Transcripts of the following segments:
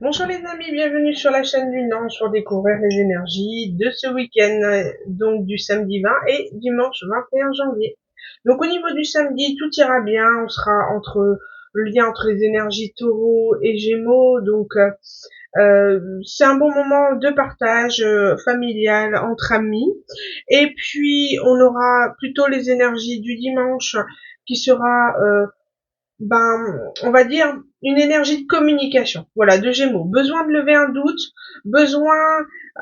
Bonjour les amis, bienvenue sur la chaîne du Nord pour découvrir les énergies de ce week-end, donc du samedi 20 et dimanche 21 janvier. Donc au niveau du samedi, tout ira bien, on sera entre le lien entre les énergies taureau et gémeaux, donc c'est un bon moment de partage familial entre amis. Et puis on aura plutôt les énergies du dimanche qui sera on va dire une énergie de communication, voilà, de Gémeaux. Besoin de lever un doute, besoin,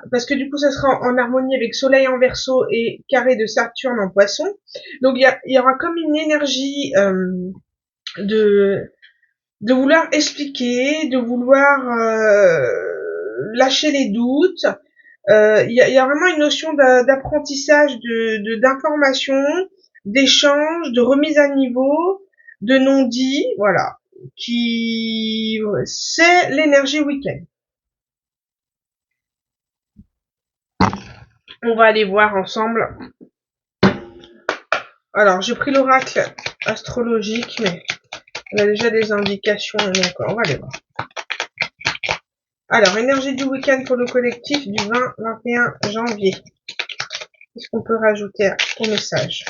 parce que du coup, ça sera en harmonie avec Soleil en Verseau et carré de Saturne en Poisson. Donc, il y aura comme une énergie de de vouloir expliquer, de vouloir lâcher les doutes. Il y a vraiment une notion d'apprentissage, d'information, d'échange, de remise à niveau, de non-dit, voilà, qui c'est l'énergie week-end. On va aller voir ensemble. Alors, j'ai pris l'oracle astrologique, mais on a déjà des indications, donc on va aller voir. Alors, énergie du week-end pour le collectif du 20-21 janvier. Qu'est-ce qu'on peut rajouter au message?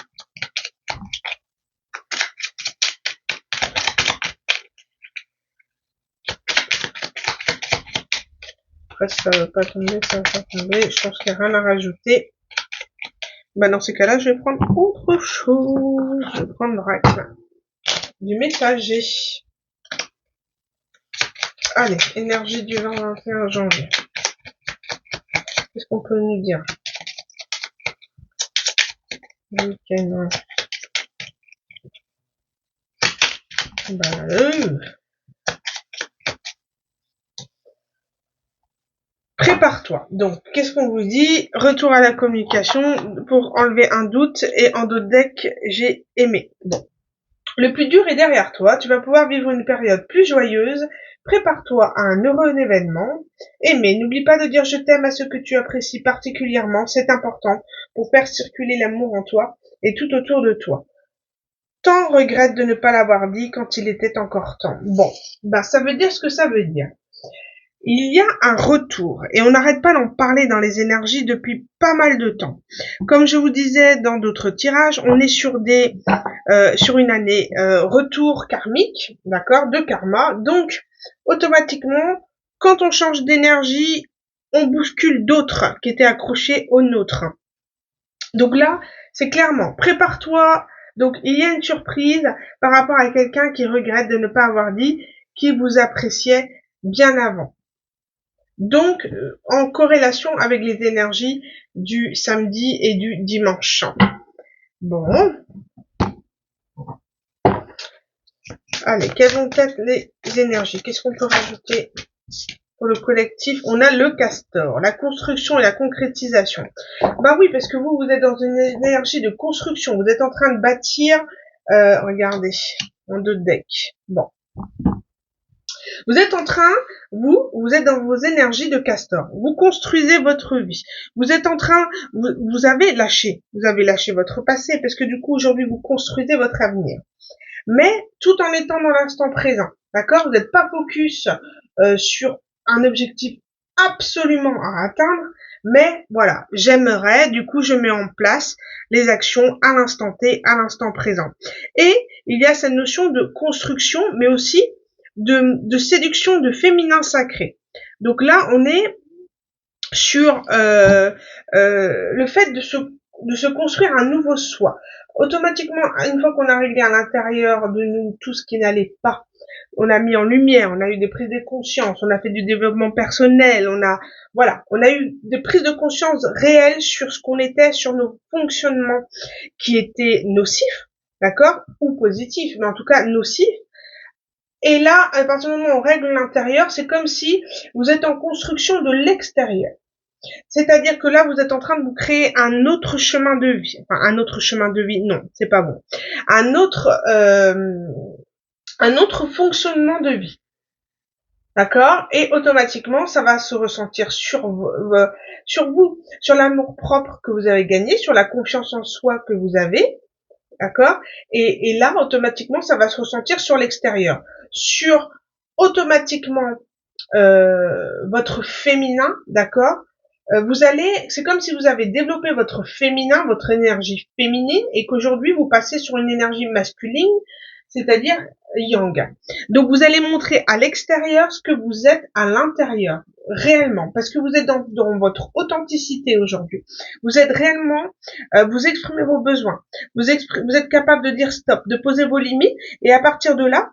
Après, si ça ne veut pas tomber, ça va pas tomber. Je pense qu'il n'y a rien à rajouter. Bah, dans ces cas-là, je vais prendre autre chose. Je vais prendre l'oracle du messager. Allez, énergie du 20-21 janvier. Qu'est-ce qu'on peut nous dire? Week-end. Prépare-toi. Donc, qu'est-ce qu'on vous dit? Retour à la communication pour enlever un doute et en d'autres decks, j'ai aimé. Bon. Le plus dur est derrière toi, tu vas pouvoir vivre une période plus joyeuse, prépare-toi à un heureux événement. Aimez, n'oublie pas de dire je t'aime à ceux que tu apprécies particulièrement, c'est important pour faire circuler l'amour en toi et tout autour de toi. Tant regrette de ne pas l'avoir dit quand il était encore temps. Bon, ça veut dire ce que ça veut dire. Il y a un retour et on n'arrête pas d'en parler dans les énergies depuis pas mal de temps. Comme je vous disais dans d'autres tirages, on est sur sur une année retour karmique, d'accord, de karma. Donc automatiquement, quand on change d'énergie, on bouscule d'autres qui étaient accrochés aux nôtres. Donc là, c'est clairement prépare-toi. Donc il y a une surprise par rapport à quelqu'un qui regrette de ne pas avoir dit qu'il vous appréciait bien avant. Donc, en corrélation avec les énergies du samedi et du dimanche. Bon. Allez, quelles vont être les énergies? Qu'est-ce qu'on peut rajouter pour le collectif? On a le castor, la construction et la concrétisation. Bah oui, parce que vous êtes dans une énergie de construction. Vous êtes en train de bâtir, regardez, en deux decks. Bon. Vous êtes en train, vous êtes dans vos énergies de castor. Vous construisez votre vie. Vous êtes en train, vous avez lâché votre passé parce que du coup aujourd'hui vous construisez votre avenir. Mais tout en étant dans l'instant présent, d'accord? Vous n'êtes pas focus sur un objectif absolument à atteindre, mais voilà, j'aimerais, du coup je mets en place les actions à l'instant T, à l'instant présent. Et il y a cette notion de construction, mais aussi de séduction, de féminin sacré. Donc là, on est sur le fait de se construire un nouveau soi. Automatiquement, une fois qu'on a réglé à l'intérieur de nous tout ce qui n'allait pas, on a mis en lumière, on a eu des prises de conscience, on a fait du développement personnel, on a eu des prises de conscience réelles sur ce qu'on était, sur nos fonctionnements qui étaient nocifs, d'accord, ou positifs, mais en tout cas nocifs. Et là, à partir du moment où on règle l'intérieur, c'est comme si vous êtes en construction de l'extérieur. C'est-à-dire que là, vous êtes en train de vous créer un autre chemin de vie. Enfin, un autre chemin de vie, non, c'est pas bon. Un autre fonctionnement de vie. D'accord? Et automatiquement, ça va se ressentir sur vous, sur l'amour propre que vous avez gagné, sur la confiance en soi que vous avez. D'accord? Et là, automatiquement, ça va se ressentir sur l'extérieur. Sur, automatiquement, votre féminin, d'accord? C'est comme si vous avez développé votre féminin, votre énergie féminine, et qu'aujourd'hui vous passez sur une énergie masculine, c'est-à-dire yang. Donc vous allez montrer à l'extérieur ce que vous êtes à l'intérieur, réellement, parce que vous êtes dans votre authenticité aujourd'hui. Vous êtes réellement, vous exprimez vos besoins, vous êtes capable de dire stop, de poser vos limites, et à partir de là,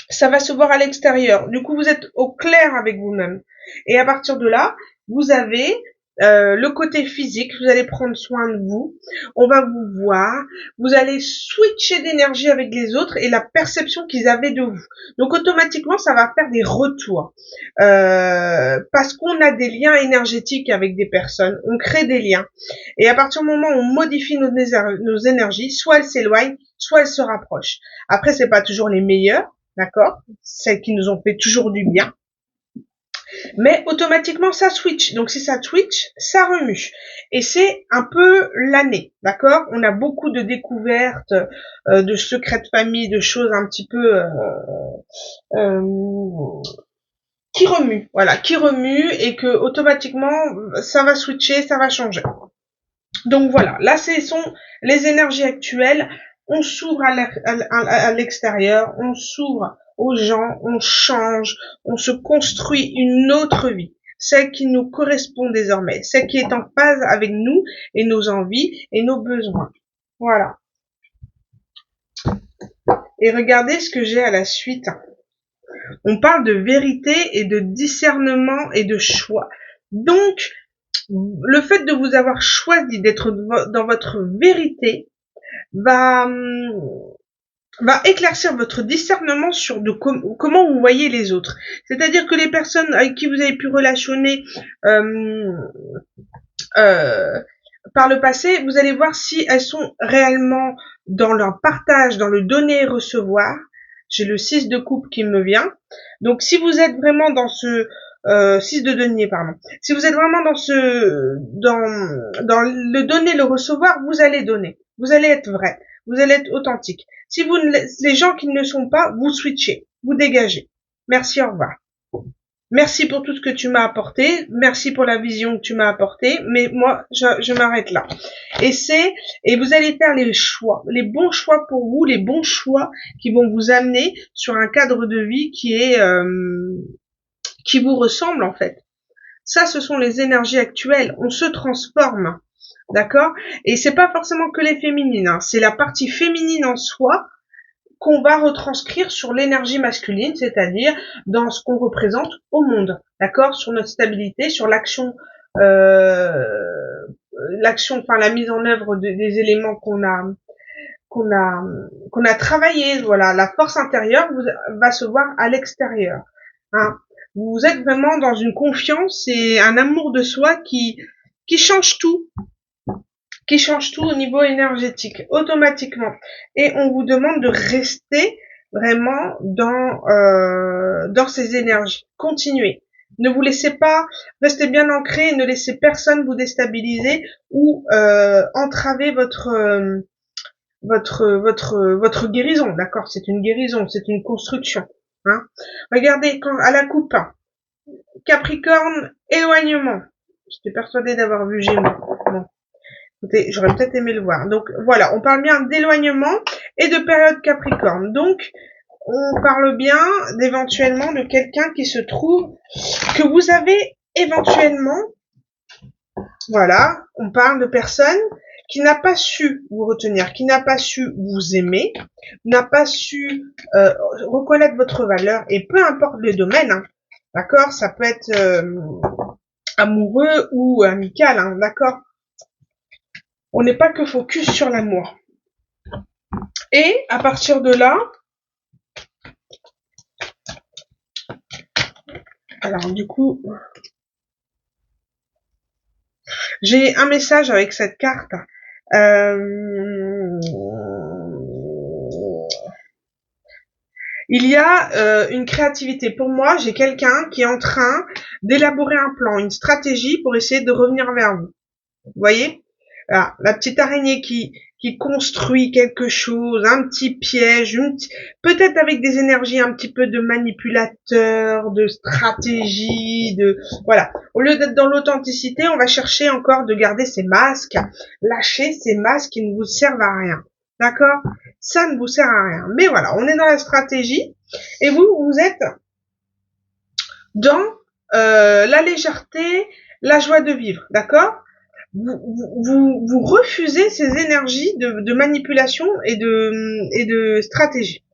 ça va se voir à l'extérieur. Du coup, vous êtes au clair avec vous-même. Et à partir de là, vous avez le côté physique, vous allez prendre soin de vous, on va vous voir, vous allez switcher d'énergie avec les autres et la perception qu'ils avaient de vous. Donc automatiquement, ça va faire des retours. Parce qu'on a des liens énergétiques avec des personnes, on crée des liens. Et à partir du moment où on modifie nos énergies, soit elles s'éloignent, soit elles se rapprochent. Après, c'est pas toujours les meilleures, d'accord? Celles qui nous ont fait toujours du bien. Mais automatiquement, ça switch. Donc, si ça switch, ça remue. Et c'est un peu l'année, d'accord? On a beaucoup de découvertes, de secrets de famille, de choses un petit peu qui remuent, voilà, qui remuent et que automatiquement, ça va switcher, ça va changer. Donc voilà, là, ce sont les énergies actuelles. On s'ouvre à l'extérieur, on s'ouvre aux gens, on change, on se construit une autre vie, celle qui nous correspond désormais, celle qui est en phase avec nous et nos envies et nos besoins. Voilà. Et regardez ce que j'ai à la suite. On parle de vérité et de discernement et de choix. Donc, le fait de vous avoir choisi d'être dans votre vérité va éclaircir votre discernement sur comment vous voyez les autres. C'est-à-dire que les personnes avec qui vous avez pu relationner par le passé, vous allez voir si elles sont réellement dans leur partage, dans le donner et recevoir. J'ai le 6 de coupe qui me vient. Donc si vous êtes vraiment dans ce 6 de denier, pardon. Si vous êtes vraiment dans le donner, le recevoir, vous allez donner. Vous allez être vrai. Vous allez être authentique. Si les gens qui ne le sont pas, vous switchez. Vous dégagez. Merci, au revoir. Merci pour tout ce que tu m'as apporté. Merci pour la vision que tu m'as apportée. Mais moi, je m'arrête là. Et vous allez faire les choix, les bons choix pour vous, les bons choix qui vont vous amener sur un cadre de vie qui vous ressemble, en fait. Ça, ce sont les énergies actuelles. On se transforme. D'accord? Et c'est pas forcément que les féminines, hein. C'est la partie féminine en soi qu'on va retranscrire sur l'énergie masculine, c'est-à-dire dans ce qu'on représente au monde, d'accord, sur notre stabilité, sur l'action, enfin la mise en œuvre des éléments qu'on a travaillé, voilà, la force intérieure va se voir à l'extérieur, hein. Vous êtes vraiment dans une confiance et un amour de soi qui change tout, au niveau énergétique, automatiquement. Et on vous demande de rester vraiment dans ces énergies. Continuez. Ne vous laissez pas, restez bien ancré et ne laissez personne vous déstabiliser ou entraver votre guérison, d'accord? C'est une guérison, c'est une construction. Hein. Regardez, à la coupe, Capricorne, éloignement. J'étais persuadée d'avoir vu Gémeaux. Bon. Écoutez, j'aurais peut-être aimé le voir. Donc voilà, on parle bien d'éloignement et de période Capricorne. Donc on parle bien d'éventuellement de quelqu'un qui se trouve, que vous avez éventuellement, voilà, on parle de personne qui n'a pas su vous retenir, qui n'a pas su vous aimer, n'a pas su reconnaître votre valeur, et peu importe le domaine, hein, d'accord, ça peut être amoureux ou amical, hein, d'accord. On n'est pas que focus sur l'amour. Et à partir de là, alors du coup, j'ai un message avec cette carte. Il y a une créativité. Pour moi, j'ai quelqu'un qui est en train d'élaborer un plan, une stratégie pour essayer de revenir vers vous. Vous voyez? Voilà, la petite araignée qui qui construit quelque chose, un petit piège, peut-être avec des énergies un petit peu de manipulateur, de stratégie, voilà. Au lieu d'être dans l'authenticité, on va chercher encore de garder ces masques, lâcher ces masques qui ne vous servent à rien. D'accord? Ça ne vous sert à rien. Mais voilà, on est dans la stratégie et vous êtes dans la légèreté, la joie de vivre. D'accord? Vous refusez ces énergies de manipulation et de stratégie.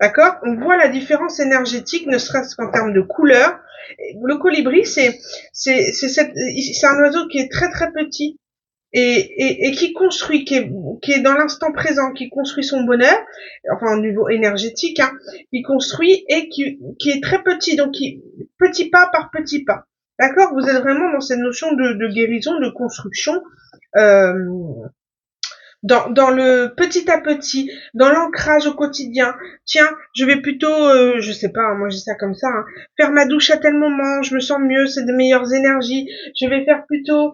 D'accord? On voit la différence énergétique, ne serait-ce qu'en termes de couleur. Le colibri, c'est un oiseau qui est très très petit et qui construit, qui est dans l'instant présent, qui construit son bonheur, enfin au niveau énergétique, hein, qui construit et qui est très petit, donc petit pas par petit pas. D'accord? Vous êtes vraiment dans cette notion de guérison, de construction, dans le petit à petit, dans l'ancrage au quotidien. Tiens, je vais plutôt, je sais pas, moi j'ai ça comme ça, hein, faire ma douche à tel moment, je me sens mieux, c'est de meilleures énergies. Je vais faire plutôt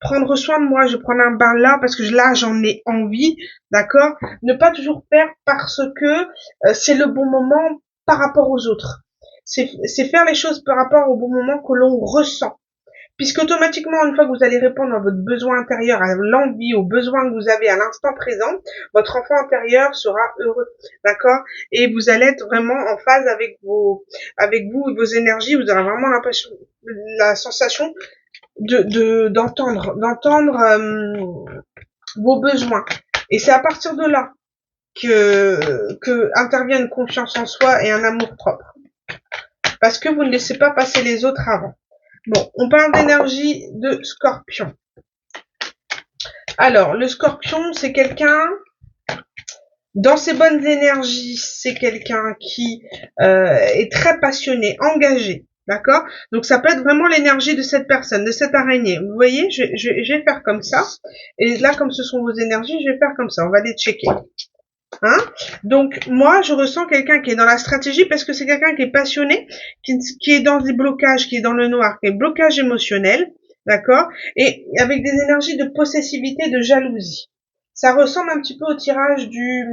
prendre soin de moi, je vais prendre un bain là parce que là j'en ai envie, d'accord. Ne pas toujours faire parce que c'est le bon moment par rapport aux autres. C'est faire les choses par rapport au bon moment que l'on ressent. Puisque automatiquement, une fois que vous allez répondre à votre besoin intérieur, à l'envie, aux besoins que vous avez à l'instant présent, votre enfant intérieur sera heureux, d'accord? Et vous allez être vraiment en phase avec vous et vos énergies. Vous aurez vraiment l'impression, la sensation d'entendre vos besoins. Et c'est à partir de là que intervient une confiance en soi et un amour propre. Parce que vous ne laissez pas passer les autres avant. Bon, on parle d'énergie de Scorpion. Alors, le Scorpion, c'est quelqu'un, dans ses bonnes énergies, c'est quelqu'un qui est très passionné, engagé, d'accord? Donc, ça peut être vraiment l'énergie de cette personne, de cette araignée. Vous voyez, je vais faire comme ça. Et là, comme ce sont vos énergies, je vais faire comme ça. On va les checker. Hein? Donc moi je ressens quelqu'un qui est dans la stratégie parce que c'est quelqu'un qui est passionné, qui est dans des blocages, qui est dans le noir, qui est blocage émotionnel, d'accord, et avec des énergies de possessivité, de jalousie. Ça ressemble un petit peu au tirage du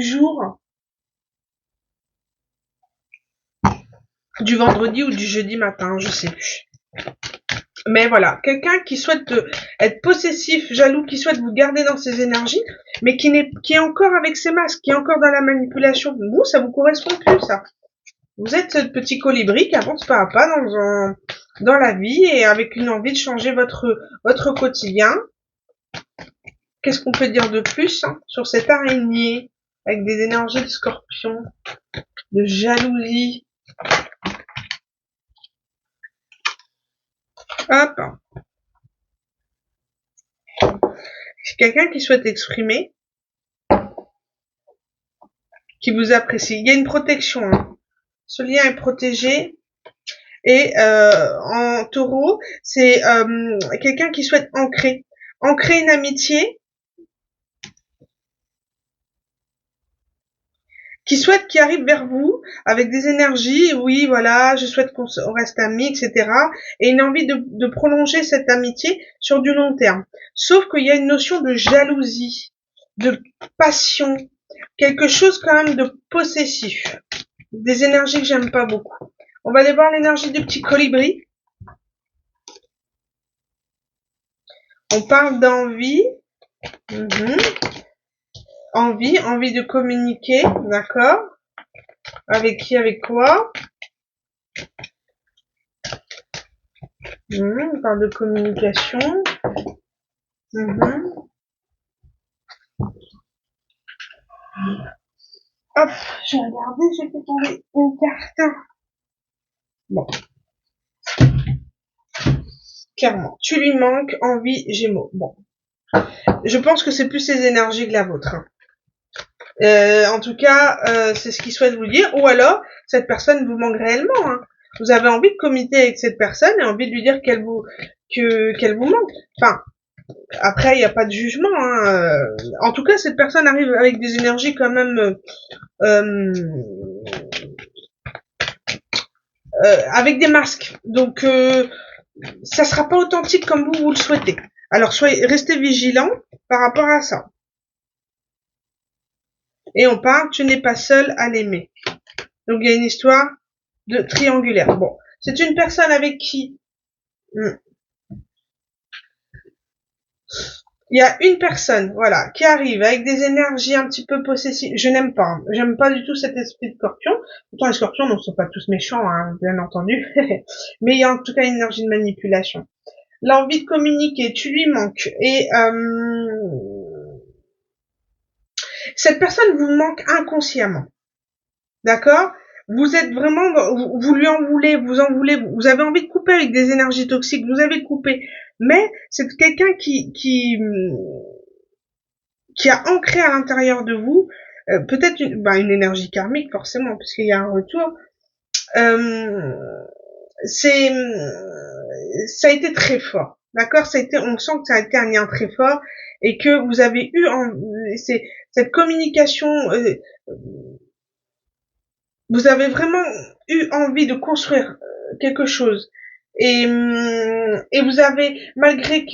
jour, du vendredi ou du jeudi matin, je sais plus. Mais voilà, quelqu'un qui souhaite être possessif, jaloux, qui souhaite vous garder dans ses énergies, mais qui est encore avec ses masques, qui est encore dans la manipulation. Vous, ça vous correspond plus, ça. Vous êtes ce petit colibri qui avance pas à pas dans la vie et avec une envie de changer votre quotidien. Qu'est-ce qu'on peut dire de plus, hein, sur cette araignée avec des énergies de scorpion, de jalousie. Hop. C'est quelqu'un qui souhaite exprimer, qui vous apprécie. Il y a une protection, hein. Ce lien est protégé. Et en taureau, c'est quelqu'un qui souhaite ancrer une amitié, qui arrive vers vous avec des énergies, oui, voilà, je souhaite qu'on reste amis, etc. Et une envie de prolonger cette amitié sur du long terme. Sauf qu'il y a une notion de jalousie, de passion, quelque chose quand même de possessif. Des énergies que j'aime pas beaucoup. On va aller voir l'énergie du petit colibri. On parle d'envie. Envie de communiquer, d'accord? Avec qui, avec quoi? On parle de communication. Hop, j'ai regardé, j'ai fait tomber une carte. Bon. Clairement. Tu lui manques, envie, Gémeaux. Bon. Je pense que c'est plus ses énergies que la vôtre. En tout cas, c'est ce qu'il souhaite vous dire. Ou alors, cette personne vous manque réellement. Hein. Vous avez envie de communiquer avec cette personne et envie de lui dire qu'elle vous manque. Enfin, après, il n'y a pas de jugement. Hein. En tout cas, cette personne arrive avec des énergies quand même avec des masques. Donc, ça sera pas authentique comme vous le souhaitez. Alors, restez vigilants par rapport à ça. Et on parle, tu n'es pas seul à l'aimer. Donc il y a une histoire de triangulaire. Bon, c'est une personne avec qui il y a une personne, voilà, qui arrive avec des énergies un petit peu possessives. Je n'aime pas. J'aime pas du tout cet esprit de scorpion. Pourtant, les scorpions ne sont pas tous méchants, hein, bien entendu. Mais il y a en tout cas une énergie de manipulation. L'envie de communiquer, tu lui manques. Et cette personne vous manque inconsciemment. D'accord? Vous êtes vraiment, vous lui en voulez, vous en voulez, vous avez envie de couper avec des énergies toxiques, vous avez coupé. Mais c'est quelqu'un qui a ancré à l'intérieur de vous, peut-être une énergie karmique forcément, puisqu'il y a un retour. Ça a été très fort, d'accord. On sent que ça a été un lien très fort et que vous avez eu cette communication. Vous avez vraiment eu envie de construire quelque chose. Et vous avez, malgré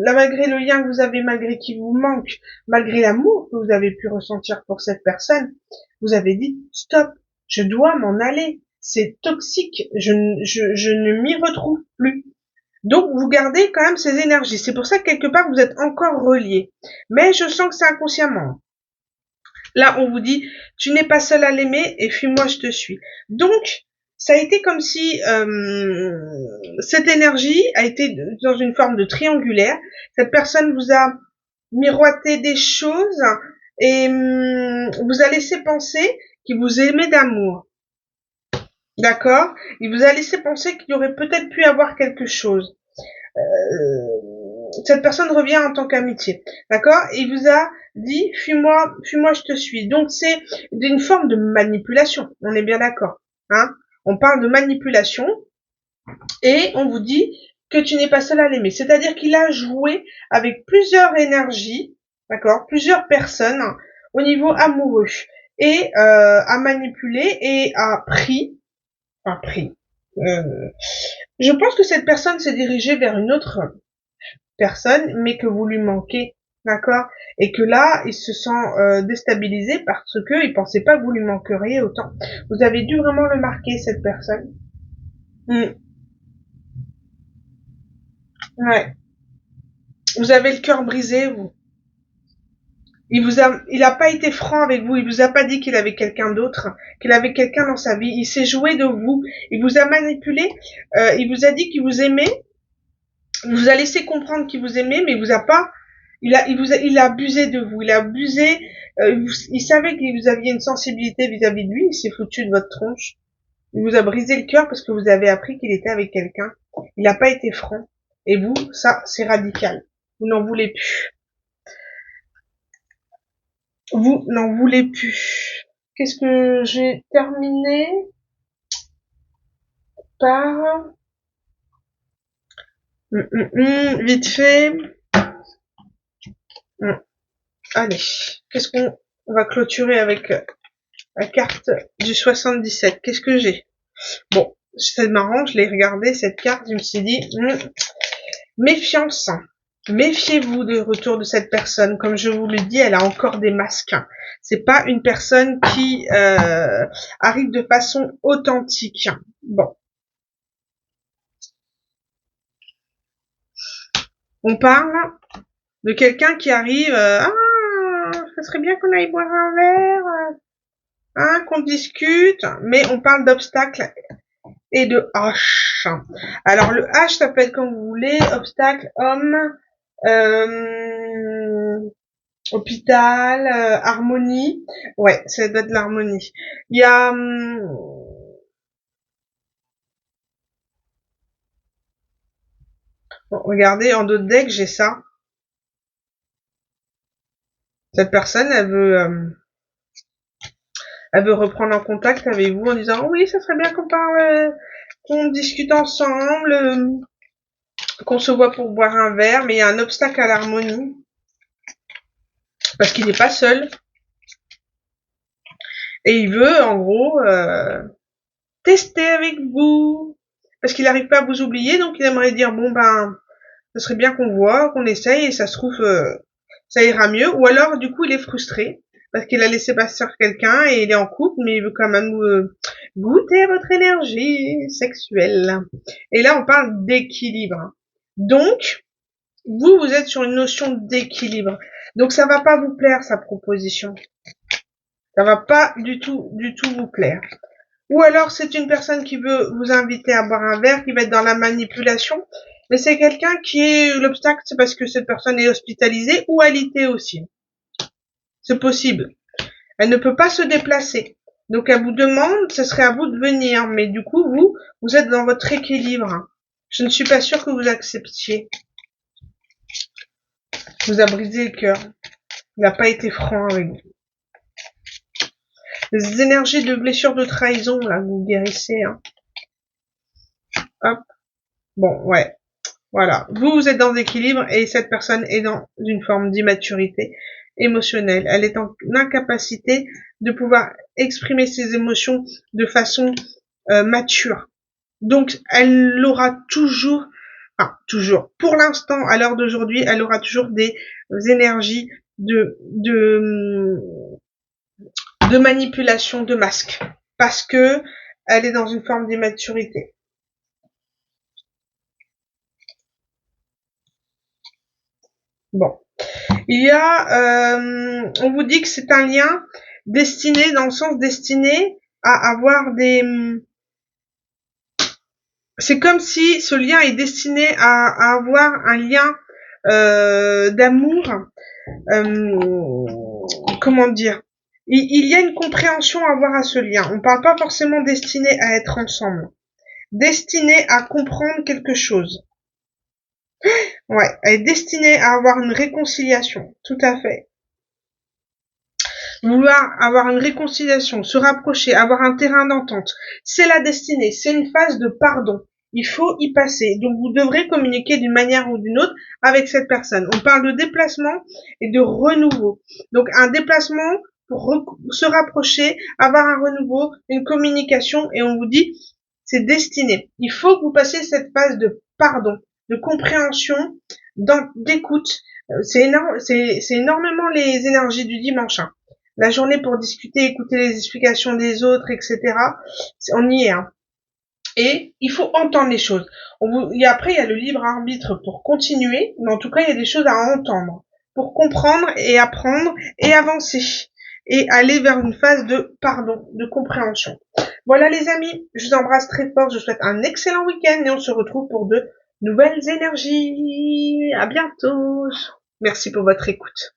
malgré le lien que vous avez, malgré qu'il vous manque, malgré l'amour que vous avez pu ressentir pour cette personne, vous avez dit, stop, je dois m'en aller. C'est toxique. Je ne m'y retrouve plus. Donc, vous gardez quand même ces énergies. C'est pour ça que quelque part, vous êtes encore reliés. Mais je sens que c'est inconsciemment. Là, on vous dit, tu n'es pas seul à l'aimer et fuis-moi, je te suis. Donc, ça a été comme si cette énergie a été dans une forme de triangulaire. Cette personne vous a miroité des choses et vous a laissé penser qu'il vous aimait d'amour. D'accord? Il vous a laissé penser qu'il y aurait peut-être pu avoir quelque chose. Cette personne revient en tant qu'amitié. D'accord? Il vous a dit, fuis-moi, je te suis. Donc c'est une forme de manipulation. On est bien d'accord. Hein? On parle de manipulation et on vous dit que tu n'es pas seul à l'aimer. C'est-à-dire qu'il a joué avec plusieurs énergies, d'accord, plusieurs personnes au niveau amoureux et a manipulé et a pris. Je pense que cette personne s'est dirigée vers une autre personne, mais que vous lui manquez, d'accord? Et que là, il se sent déstabilisé parce que il pensait pas que vous lui manqueriez autant. Vous avez dû vraiment le marquer, cette personne. Ouais. Vous avez le cœur brisé, vous. Il a pas été franc avec vous. Il vous a pas dit qu'il avait quelqu'un d'autre, qu'il avait quelqu'un dans sa vie. Il s'est joué de vous. Il vous a manipulé. Il vous a dit qu'il vous aimait. Il vous a laissé comprendre qu'il vous aimait, mais il vous a pas. Il a abusé de vous. Il a abusé. Il savait que vous aviez une sensibilité vis-à-vis de lui. Il s'est foutu de votre tronche. Il vous a brisé le cœur parce que vous avez appris qu'il était avec quelqu'un. Il n'a pas été franc. Et vous, ça, c'est radical. Vous n'en voulez plus. Vous n'en voulez plus. Qu'est-ce que j'ai terminé par vite fait. Allez, qu'est-ce qu'on va clôturer avec la carte du 77. Qu'est-ce que j'ai? Bon, c'est marrant, je l'ai regardé cette carte, je me suis dit méfiance. Méfiez-vous du retour de cette personne. Comme je vous le dis, elle a encore des masques. C'est pas une personne qui arrive de façon authentique. Bon. On parle de quelqu'un qui arrive, ça serait bien qu'on aille boire un verre, qu'on discute, mais on parle d'obstacles et de H. Alors le H, ça peut être comme vous voulez, obstacle, homme, hôpital, harmonie. Ouais, ça doit être l'harmonie. Il y a bon, regardez, en d'autres decks, j'ai ça. Cette personne, elle veut reprendre en contact avec vous en disant oui, ça serait bien qu'on parle, qu'on discute ensemble, qu'on se voit pour boire un verre, mais il y a un obstacle à l'harmonie parce qu'il n'est pas seul et il veut en gros tester avec vous parce qu'il n'arrive pas à vous oublier, donc il aimerait dire bon ben ce serait bien qu'on voit, qu'on essaye, et ça se trouve, ça ira mieux. Ou alors, du coup, il est frustré, parce qu'il a laissé passer quelqu'un, et il est en couple, mais il veut quand même goûter à votre énergie sexuelle. Et là, on parle d'équilibre. Donc, vous êtes sur une notion d'équilibre. Donc, ça va pas vous plaire, sa proposition. Ça va pas du tout vous plaire. Ou alors c'est une personne qui veut vous inviter à boire un verre, qui va être dans la manipulation, mais c'est quelqu'un qui est l'obstacle, c'est parce que cette personne est hospitalisée ou alitée aussi. C'est possible. Elle ne peut pas se déplacer. Donc elle vous demande, ce serait à vous de venir, mais du coup vous êtes dans votre équilibre. Je ne suis pas sûre que vous acceptiez. Vous a brisé le cœur. Il n'a pas été franc avec vous. Les énergies de blessure, de trahison, là, vous guérissez, hein. Hop. Bon, ouais. Voilà. Vous êtes dans l'équilibre et cette personne est dans une forme d'immaturité émotionnelle. Elle est en incapacité de pouvoir exprimer ses émotions de façon mature. Donc, elle aura toujours, pour l'instant, à l'heure d'aujourd'hui, elle aura toujours des énergies de manipulation, de masque, parce que elle est dans une forme d'immaturité. Bon, il y a, on vous dit que c'est un lien destiné, dans le sens destiné à avoir des, c'est comme si ce lien est destiné à avoir un lien d'amour, comment dire, il y a une compréhension à avoir à ce lien. On parle pas forcément destiné à être ensemble, destiné à comprendre quelque chose. Ouais, elle est destinée à avoir une réconciliation, tout à fait. Vouloir avoir une réconciliation, se rapprocher, avoir un terrain d'entente, c'est la destinée, c'est une phase de pardon. Il faut y passer. Donc vous devrez communiquer d'une manière ou d'une autre avec cette personne. On parle de déplacement et de renouveau. Donc un déplacement pour se rapprocher, avoir un renouveau, une communication, et on vous dit c'est destiné. Il faut que vous passiez cette phase de pardon, de compréhension, d'écoute. C'est énorme, c'est énormément les énergies du dimanche, hein. La journée pour discuter, écouter les explications des autres, etc. On y est, hein. Et il faut entendre les choses. Et après, il y a le libre arbitre pour continuer, mais en tout cas, il y a des choses à entendre pour comprendre et apprendre et avancer et aller vers une phase de pardon, de compréhension. Voilà les amis, je vous embrasse très fort, je vous souhaite un excellent week-end et on se retrouve pour de nouvelles énergies. À bientôt. Merci pour votre écoute.